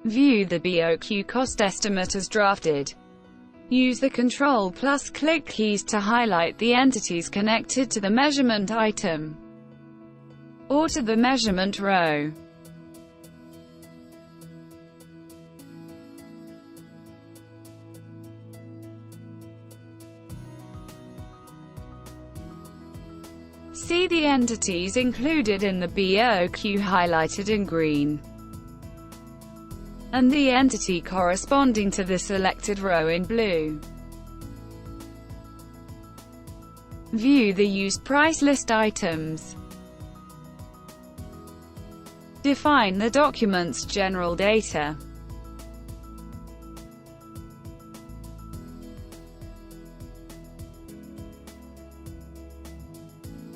View the BOQ cost estimate as drafted. Use the Ctrl+Click keys to highlight the entities connected to the measurement item or to the measurement row. See the entities included in the BOQ highlighted in green, and the entity corresponding to the selected row in blue. View the used price list items. Define the document's general data.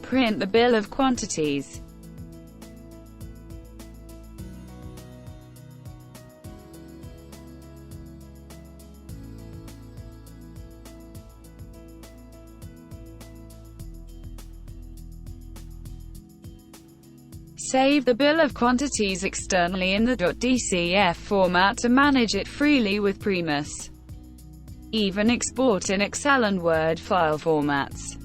Print the Bill of Quantities. Save the Bill of Quantities externally in the .dcf format to manage it freely with Primus. Even export in Excel and Word file formats.